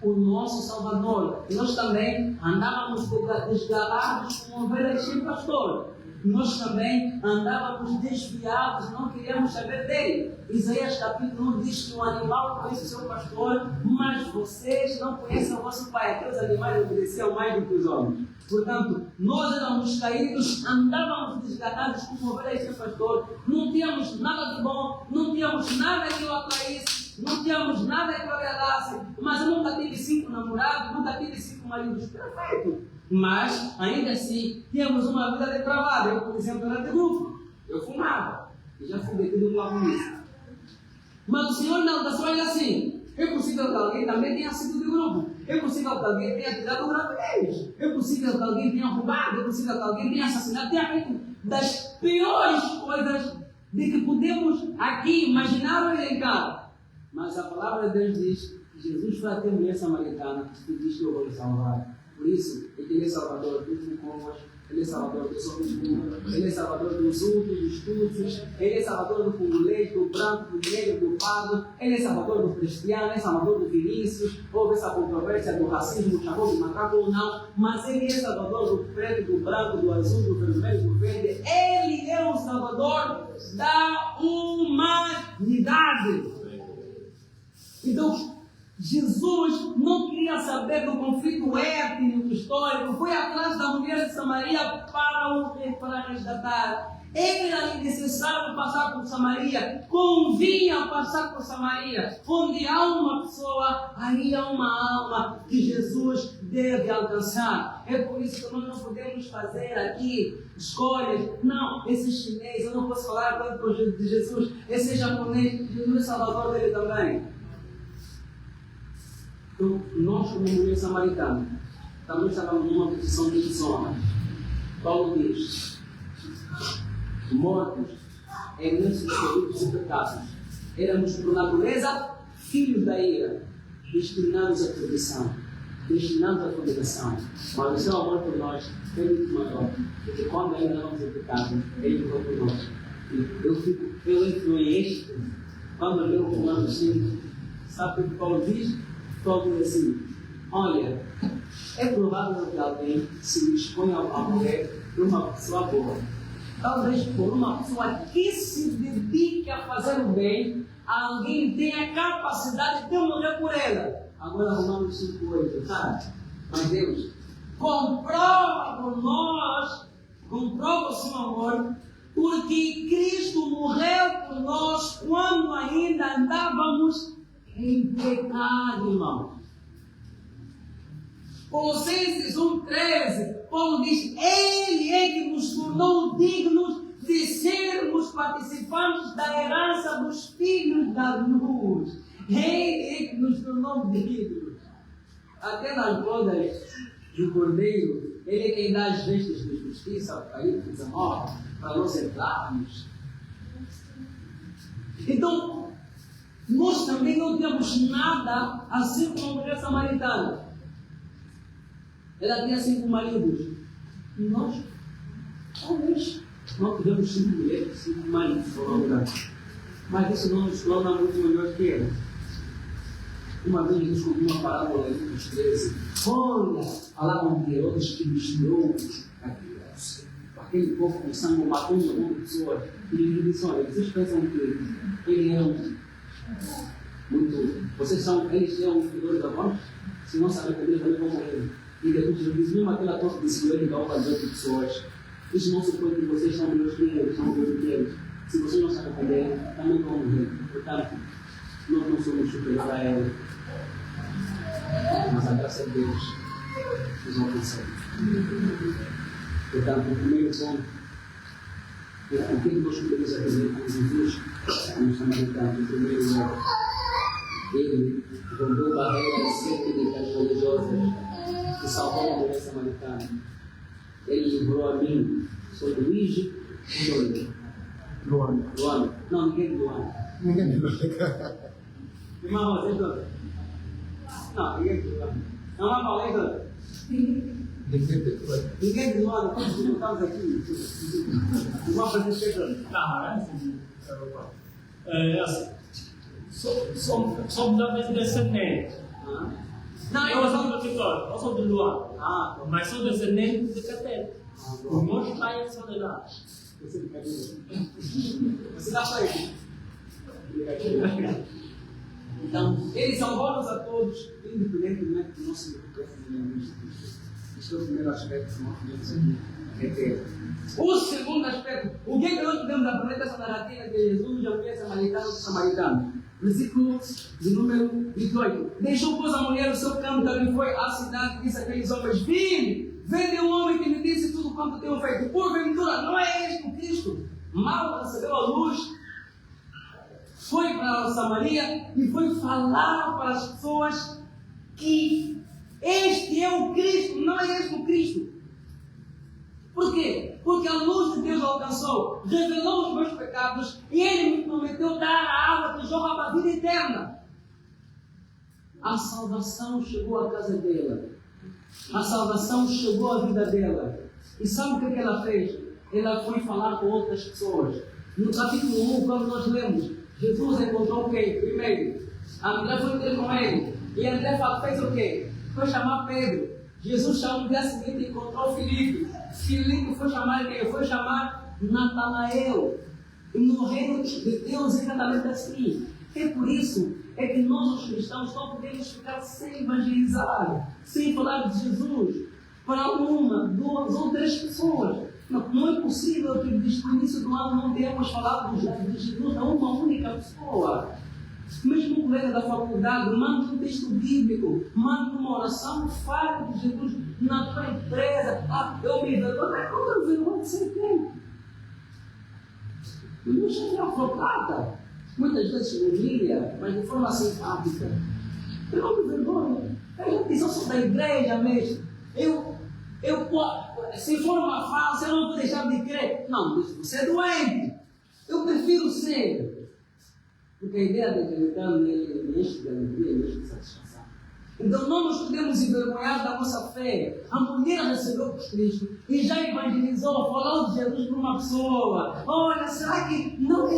o nosso Salvador. Nós também andávamos desgarrados como ovelhas sem pastor. nós também andávamos desviados, não queríamos saber dele. Isaías capítulo 1 diz que o animal conhece o seu pastor, mas vocês não conhecem o vosso pai. Aqueles animais obedeciam mais do que os homens. Portanto, nós éramos caídos, andávamos desganados como ovelhas sem pastor, não tínhamos nada de bom, não tínhamos nada que o atraísse, não tínhamos nada que o agradasse, mas eu nunca tive 5 namorados, nunca tive 5 maridos, perfeito. Mas, ainda assim, tínhamos uma vida depravada. Eu, por exemplo, era de grupo, eu fumava, e já fui detido pela polícia. Mas o Senhor não, da sua olha assim, é possível que alguém também tenha sido de grupo. É possível que alguém tenha tirado gravidez. É possível que alguém tenha roubado. É possível que alguém tenha assassinado. Tenha feito das piores coisas de que podemos aqui imaginar ou elencar. Mas a palavra de Deus diz que Jesus foi até a mulher samaritana e diz que eu vou lhe salvar. Por isso, Ele é Salvador dos Mucomas, Ele é Salvador dos Obscuros, Ele é Salvador dos Úteis, dos Tutsis, Ele é Salvador do congolês, do branco, do negro, do pardo, Ele é Salvador do cristiano, Ele é Salvador do Vinícius. Houve essa controvérsia do racismo, chamou de macaco ou não, mas Ele é Salvador do preto, do branco, do azul, do vermelho, do verde. Ele é o Salvador da humanidade. Então, Jesus não queria saber do conflito étnico, histórico, foi atrás da mulher de Samaria para resgatar. Era necessário passar por Samaria, convinha passar por Samaria. Onde há uma pessoa, aí há uma alma que Jesus deve alcançar. É por isso que nós não podemos fazer aqui escolhas. Não, esse chinês, eu não posso falar tanto de Jesus, esse japonês, Jesus é Salvador dele também. Então, nós, como mulher samaritana, também estávamos numa posição de desonra. Paulo diz: mortos em nossos delitos e pecados, éramos por natureza filhos da ira, destinados à perdição, destinados à condenação. Mas o seu amor por nós é muito maior, porque quando ainda éramos em pecado, Ele ficou por nós. Eu entro em êxtase quando eu leio o Romanos 5. Sabe o que Paulo diz? Paulo diz assim: olha, é provável que alguém se exponha a morrer por uma pessoa boa. Talvez por uma pessoa que se dedique a fazer o bem, alguém tenha a capacidade de morrer por ela. Agora Romanos 5,8, sabe? Mas Deus comprova por nós, comprova o seu amor, porque Cristo morreu por nós quando ainda andávamos em pecado, irmão. Colossenses 1,13, Paulo diz: Ele é que nos tornou dignos de sermos participantes da herança dos filhos da luz. Ele é que nos tornou dignos. Até nas bodas do Cordeiro, Ele é quem dá as vestes de justiça, capítulo 19, para nós entrarmos. Então, nós também não temos nada assim como a mulher samaritana. Ela tinha 5 maridos. E nós, talvez, não tivemos 5 mulheres, 5 maridos, provavelmente. Mas isso não nos torna muito melhor que ela. Uma vez eu descobri uma parábola em Lucas 13. Olha, falavam de Herodes que misturou aquele povo com sangue, matou um monte de pessoas. E ele disse: olha, vocês pensam que ele era eles eram filhos da morte? Se não sabem comer, também vão morrer. E depois Jesus diz: mesmo aquela torta de silhueta da obra de outras pessoas, isso não supõe que vocês são melhores que eles, são melhores que eles. Se vocês não sabem comer, também vão morrer. Portanto, nós não somos superiores a ela. Mas a graça de Deus nos alcançou. Portanto, o primeiro ponto, o que nós podemos aprender com Jesus, como samaritano? O primeiro é: Ele rompeu barreiras técnicas religiosas e salvou a mulher samaritana. Ele livrou a mim. Sou Luigi ou Luana? Não, ninguém é Luana. Irmão, você é Luana? Não, ninguém é Luana. Não há falei, Luana? Ninguém é Luana. Quantos não estamos aqui? Irmão, para você é Luana? Somos da descendente. Não, Eu sou do Vitor, eu sou do Luan. Ah, Mas sou descendente de Caté. Os meus pais são de lá. você dá para ele. Então, eles são bons a todos, independentemente do nosso relacionamento. Este é o primeiro aspecto que nós temos aqui. O segundo aspecto, o que é que nós podemos aprender dessa narrativa de Jesus e a mulher samaritana? Versículo de número 18. Deixou, pois, a mulher o seu campo, também foi à cidade e disse àqueles homens: vende um homem que me disse tudo quanto tenho feito. Porventura, não é este o Cristo? Mal recebeu a luz, foi para Samaria e foi falar para as pessoas que este é o Cristo, não é este o Cristo. Por quê? Porque a luz de Deus alcançou, revelou os meus pecados e Ele me prometeu dar a água que jorra para a vida eterna. A salvação chegou à casa dela. A salvação chegou à vida dela. E sabe o que ela fez? Ela foi falar com outras pessoas. No capítulo 1, quando nós lemos, Jesus encontrou quem? Primeiro, a mulher foi ter com ele. E André fez o quê? Foi chamar Pedro. Jesus chamou no dia seguinte e encontrou Filipe. Filipe foi chamar quem? Foi chamar Natanael. E no reino de Deus é exatamente assim. É por isso é que nós, os cristãos, não podemos ficar sem evangelizar, sem falar de Jesus para uma, duas ou três pessoas. Não é possível que desde o início do ano não tenhamos falado de Jesus a uma única pessoa. Mesmo um colega da faculdade, manda um texto bíblico, manda uma oração, fale de Jesus na tua empresa. Eu me vergonho, mas como eu vergonho de ser quem? Eu não cheguei a flocada, muitas vezes humilha, mas de forma simpática. Eu não me vergonho. A gente diz: eu sou da igreja mesmo. Se for uma falsa, eu não vou deixar de crer. Não, você é doente. Eu prefiro ser. Porque a ideia de acreditar nele me enche de alegria, me enche de satisfação. Então não nos podemos envergonhar da nossa fé. A mulher recebeu Cristo e já evangelizou, falou de Jesus para uma pessoa. Olha, será que não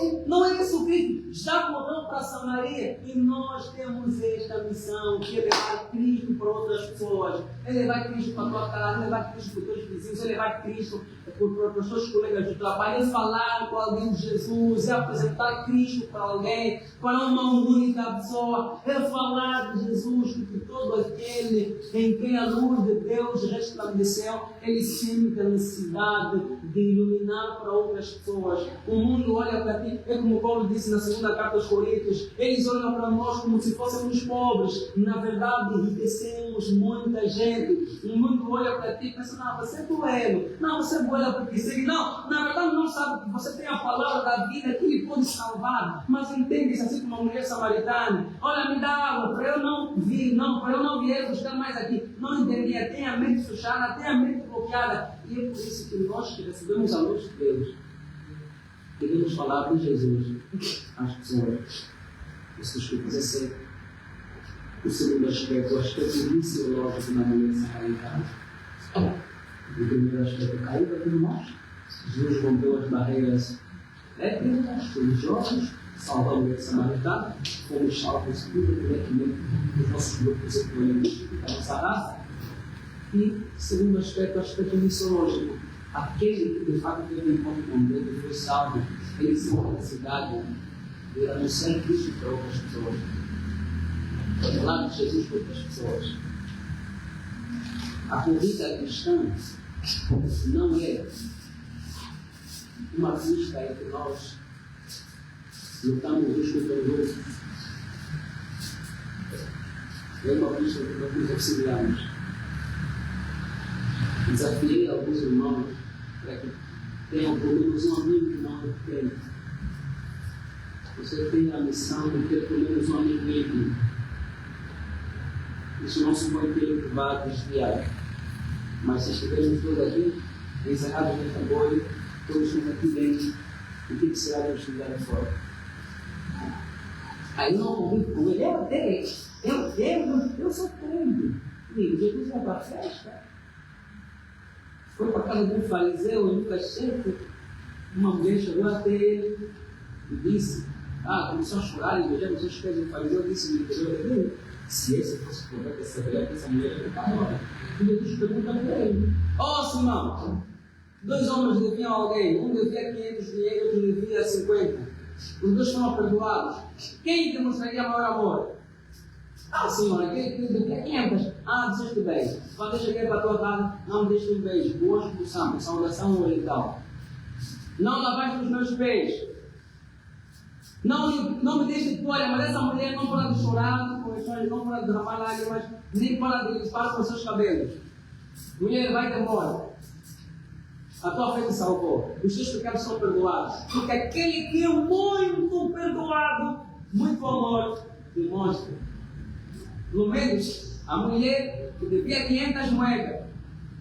é isso o Cristo? Já morreu para Samaria e nós temos esta missão de levar Cristo para outras pessoas. É levar Cristo para a tua casa, é levar Cristo para os teus vizinhos, é levar Cristo para os teus colegas de trabalho, é falar com alguém de Jesus, é apresentar Cristo para alguém, para uma única pessoa, é falar de Jesus, porque todo aquele em quem a luz de Deus resplandeceu, ele sente a necessidade de iluminar para outras pessoas. O mundo olha para ti, é como Paulo disse na segunda carta aos Coríntios, eles olham para nós como se fôssemos pobres. Na verdade, enriquecemos muita gente. O mundo olha para ti e pensa: não, você é bueno, não, você é bueno porque segue. Não, na verdade não sabe que você tem a palavra da vida que lhe pode salvar, mas entende isso assim como uma mulher samaritana. Olha, me dá água para eu não vir, para eu não vier buscar mais aqui. Não entendia, tem a mente fechada, tem a mente bloqueada. E é por isso que nós que recebemos a luz de Deus devemos falar de Jesus às pessoas. Isso desculpa dizer o segundo aspecto, o aspecto missiológico na mulher samaritana. O primeiro aspecto, caiu de nós. Jesus rompeu as barreiras étnicas, religiosas, salva a mulher samaritana, fomos salvos diretamente dos nossos grupos econômicos da nossa raça. E, segundo aspecto, o aspecto missiológico. Aquele que de fato teve um encontro com Deus e foi salvo, ele se tem a necessidade de anunciar Cristo para outras pessoas, para falar de Jesus para outras pessoas. A corrida cristã não é uma pista em que nós lutamos uns contra os outros. É uma pista em que nós nos auxiliamos. Desafiei alguns irmãos para que tenham pelo menos um amigo que não é crente. Você tem a missão de ter pelo menos um amigo íntimo. Isso não se pode ter que vá desviar. Mas se estivermos todos aqui, encerrados nesta bolha, todos estamos aqui dentro, o que será de estiver fora? Aí não convido com ele, eu sou crente. Jesus vai para a festa. Foi para a casa de um fariseu, em Lucas 7, uma mulher chegou até ele e disse, começou a chorar e beijar os seus pés. O fariseu disse no interior dele: Se esse fosse o profeta, saberia que essa mulher é pecadora. E Jesus pergunta para ele: ó Simão, 2 homens deviam a alguém, um devia 500 dinheiro, outro devia 50. Os 2 foram perdoados. Quem demonstraria maior amor? Senhor, aquele que devia 500. Disseste bem. Quando eu cheguei para a tua casa, não me deste um beijo. Boa expulsão, saudação oriental. Não lavaste os meus pés. Não me deste toalha, mas essa mulher não para de chorar, não para de derramar lágrimas, nem para de limpar com os seus cabelos. Mulher, vai-te embora. A tua fé te salvou. Os teus pecados são perdoados. Porque aquele que é muito perdoado, muito amor, demonstra. Pelo menos, a mulher que devia 500 moedas,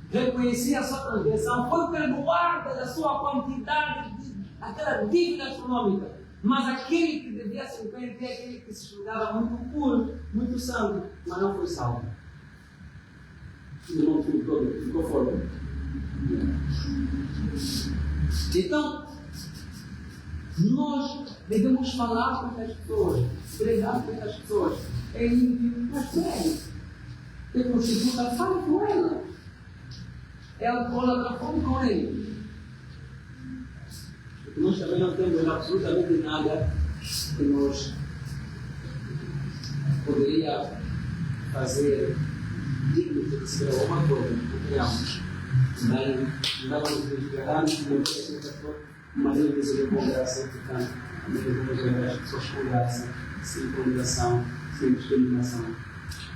reconhecia a sua transgressão, foi perdoada da sua quantidade, aquela dívida astronômica. Mas aquele que devia 50 é aquele que se julgava muito puro, muito santo, mas não foi salvo. O irmão ficou fora. Então, nós devemos falar com as pessoas, pregar com as pessoas. Mas pregue. Tem prostituta, fale com ela. É alcoólatra, fale com ele. Nós também não temos absolutamente nada que nós poderia fazer digno de receber alguma coisa, não criamos. Não dá para nos esperar, não tem mas ele recebeu com graça, portanto, nós devemos ver as pessoas com graça, sem condenação, sem discriminação.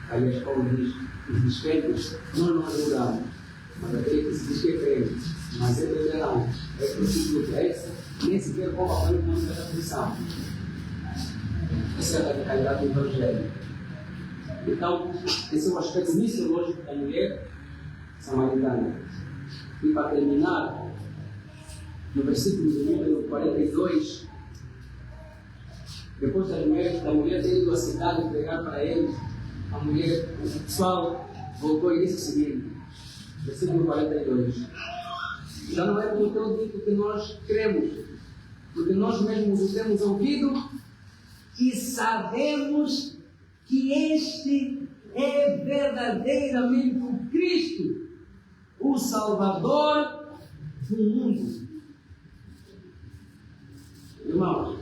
Aí a escola diz: os descrentes nós não adoramos, mas aquele que se diz que é crente, mas é beberão, é prostituto, nem sequer como a no nome da tradição. Essa é a radicalidade do Evangelho. Então, esse é um aspecto missiológico da mulher samaritana. E para terminar, no versículo de número 42, depois da mulher ter ido à cidade pregar para eles, o pessoal voltou e disse o seguinte, versículo 42: já não é como eu digo que nós cremos, porque nós mesmos o temos ouvido e sabemos que este é verdadeiramente o Cristo, o Salvador do mundo. Irmãos,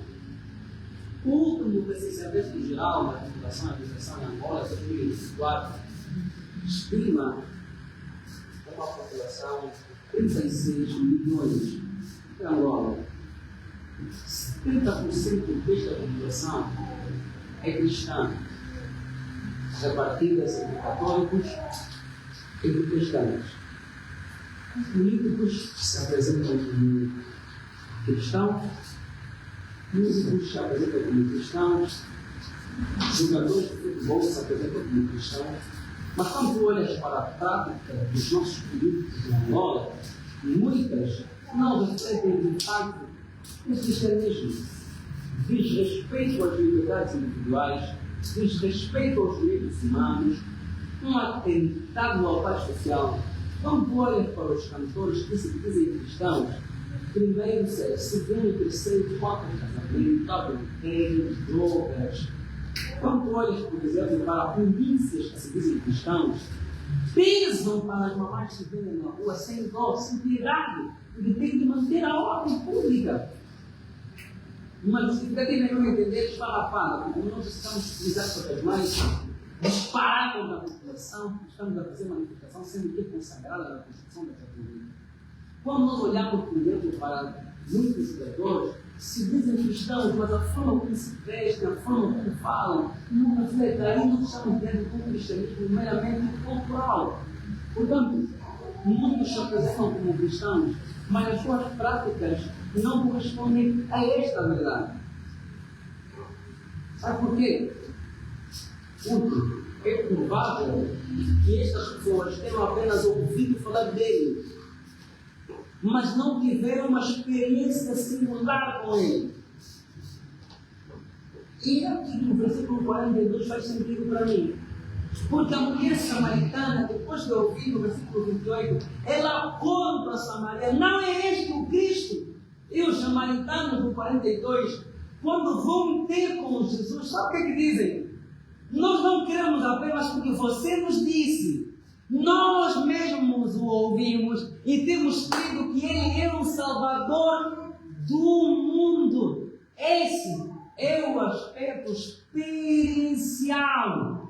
o último recenseamento geral da população e habitação em Angola, 2024, estima uma população de 36 milhões em Angola. 70% desta população é cristã, repartidas entre católicos e protestantes. Os políticos se apresentam como cristãos, músicos se apresentam como cristãos, jogadores de futebol se apresentam como cristãos, mas quando tu olhas para a prática dos nossos políticos em Angola, muitas não refletem de fato o cristianismo. Diz respeito às liberdades individuais, diz respeito aos direitos humanos, um atentado à paz social. Quando tu olhas para os cantores que se dizem cristãos, primeiro, segundo, terceiro, quarto casamento, adultério, drogas. Quando tu olhas, por exemplo, para polícias que se dizem cristãos, pesam para as mamás que vendem na rua sem dó, sem piedade, porque tem que manter a ordem pública. Uma justificativa é não entender esfarrapada, porque nós estamos utilizando para as mães disparar contra a população, estamos a fazer manifestação sendo que é consagrada na Constituição da República. Quando nós olhamos, por exemplo, para muitos jogadores, se dizem cristãos, mas a forma como se vestem, a forma como falam, não reflete. Aí nós estamos vendo um cristianismo meramente cultural. Portanto, muitos se apresentam como cristãos, mas as suas práticas não correspondem a esta verdade. Sabe por quê? Porque é provável que estas pessoas tenham apenas ouvido falar dele, mas não tiveram uma experiência singular com ele. E aqui no versículo 42 faz sentido para mim. Porque a mulher samaritana, depois de ouvir no versículo 28, ela conta a Samaria: não é este o Cristo? E os samaritanos, no 42, quando vão ter com Jesus, sabe o que dizem? Nós não queremos apenas porque você nos disse. Nós mesmos o ouvimos e temos crido que Ele é o Salvador do mundo. Esse é o aspecto experiencial.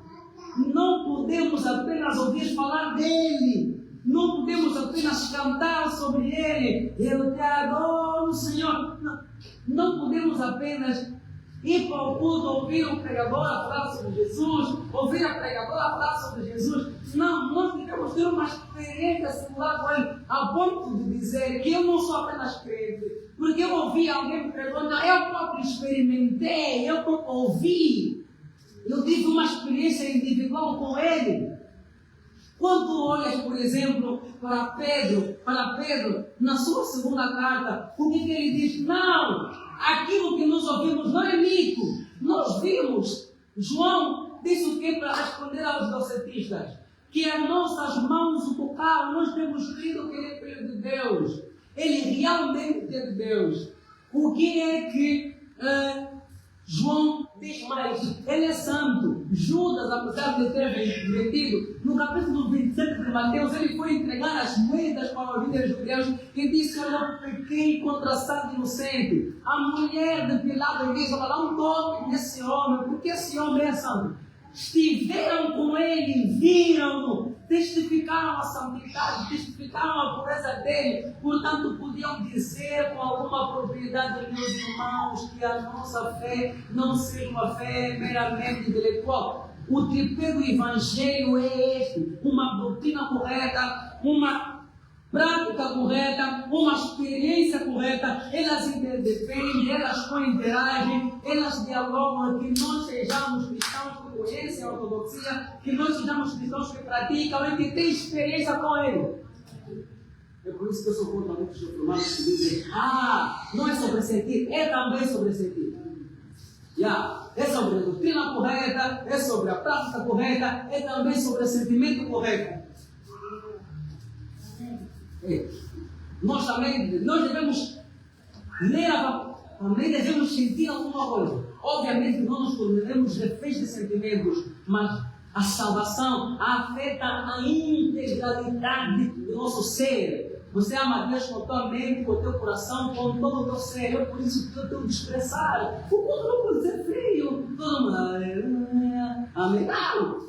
Não podemos apenas ouvir falar dele. Não podemos apenas cantar sobre ele. Eu te adoro, Senhor. Não podemos apenas ir para o culto, ouvir o pregador falar sobre Jesus, ouvir a pregadora falar sobre Jesus. Não, nós devemos ter uma experiência singular com ele, a ponto de dizer que eu não sou apenas crente, porque eu ouvi alguém me pregando, eu próprio experimentei, eu próprio ouvi, eu tive uma experiência individual com ele. Quando olhas, por exemplo, para Pedro, na sua segunda carta, o que ele diz? Não, aquilo que nós ouvimos não é mito. Nós vimos, João disse o que para responder aos docetistas? Que as nossas mãos o tocaram, nós temos crido que ele é filho de Deus. Ele realmente é de Deus. O que é que João diz mais? Ele é santo. Judas, apesar de ter mentido, no capítulo 27 de Mateus, ele foi entregar as moedas para os líderes judeus e disse: eu pequei contra a santa inocente. A mulher de Pilato diz: não toque nesse homem, porque esse homem é santo. Estiveram com ele, viram-no, testificaram a santidade, testificaram a pureza dele. Portanto, podiam dizer com alguma propriedade, meus irmãos, que a nossa fé não seja uma fé meramente intelectual. O tripé do Evangelho é este: uma doutrina correta, uma prática correta, uma experiência correta. Elas interdependem, elas co-interagem, elas dialogam. Que nós sejamos cristãos que conhecem a ortodoxia, que nós sejamos cristãos que praticam e que têm experiência com ele. É por isso que eu sou contra muitos reformados que dizem: não é sobre sentir, é também sobre sentir. É sobre a doutrina correta, é sobre a prática correta, é também sobre o sentimento correto. Nós devemos ler também devemos sentir alguma coisa. Obviamente não nos tornaremos reféns de sentimentos, mas a salvação afeta a integralidade do nosso ser. Você ama Deus com a tua mente, com o teu coração, com todo o teu ser. É por isso que eu tenho de expressar. O mundo não pode ser frio. Todo mundo, amém. Não.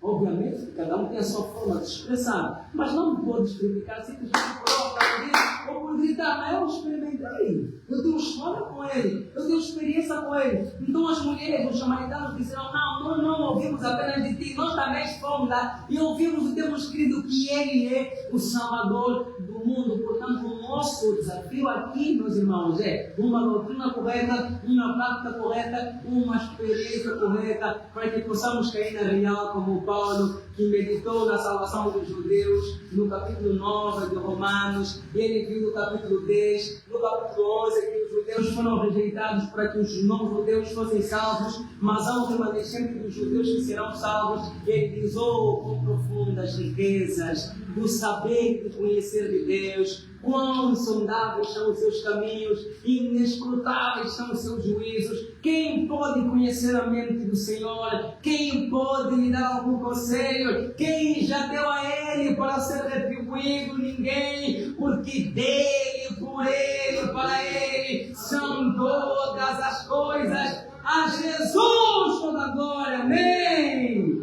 Obviamente, cada um tem a sua forma de expressar, mas não pode explicar simplesmente por aplaudir ou por gritar: eu experimentei, eu tenho história com ele, eu tenho experiência com ele. Então as mulheres, os samaritanos disseram: nós não ouvimos apenas de ti, nós também fomos lá e ouvimos e temos crido que ele é o Salvador do mundo. Portanto, o nosso desafio aqui, meus irmãos, é uma doutrina correta, uma prática correta, uma experiência correta, para que possamos cair na real como Paulo, que meditou na salvação dos judeus, no capítulo 9 de Romanos, e ele viu no capítulo 10, no capítulo 11, que os judeus foram rejeitados para que os não-judeus fossem salvos, mas há um remanescente dos judeus que serão salvos, e ele diz: com profundas riquezas do saber e do conhecer de Deus, quão insondáveis são os seus caminhos, inescrutáveis são os seus juízos. Quem pode conhecer a mente do Senhor? Quem pode lhe dar algum conselho? Quem já deu a Ele para ser retribuído? Ninguém, porque dele, por Ele, para Ele são todas as coisas. A Jesus toda a glória. Amém.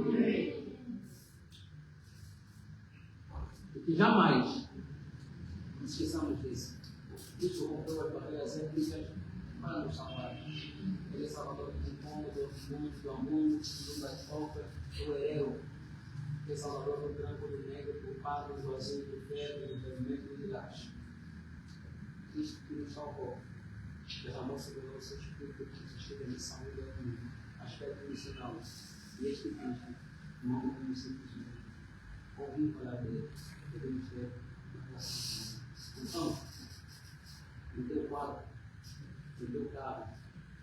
E jamais esqueçamos disso. Cristo rompeu as barreiras étnicas para nos salvar. Ele é salvador do mundo, do mundo, do asfalto, do hereu. Ele é salvador do branco, do negro, do pardo, do azul, do verde, do vermelho e do lilás. Cristo que nos salvou derramou sobre nós o seu Espírito que nos chega de saúde ao aspecto missional. E este Cristo não devemos simplesmente ouvir falar dele, devemos ter uma relação com ele. Então, no teu quarto, no teu carro,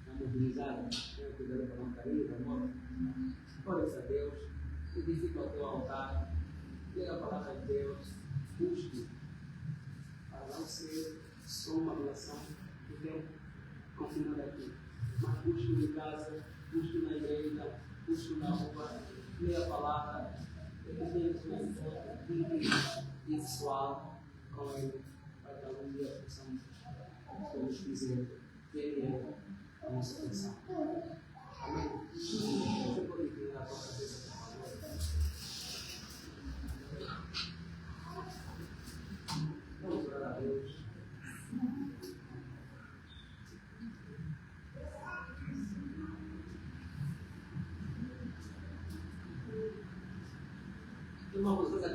na mobilizada, tenha cuidado para não cair da moto. Ore a Deus, edifica o teu altar, leia a palavra de Deus, busque para não ser só uma relação de tempo confinada aqui, mas busque em casa, busque na igreja, busco na rua, leio a palavra, eu tenho um encontro pessoal com Ele, para que algum dia possamos todos dizer que Ele é a nossa pensão. Amém? Você pode inclinar a tua cabeça, por favor. Vamos orar a Deus. Irmãos, nós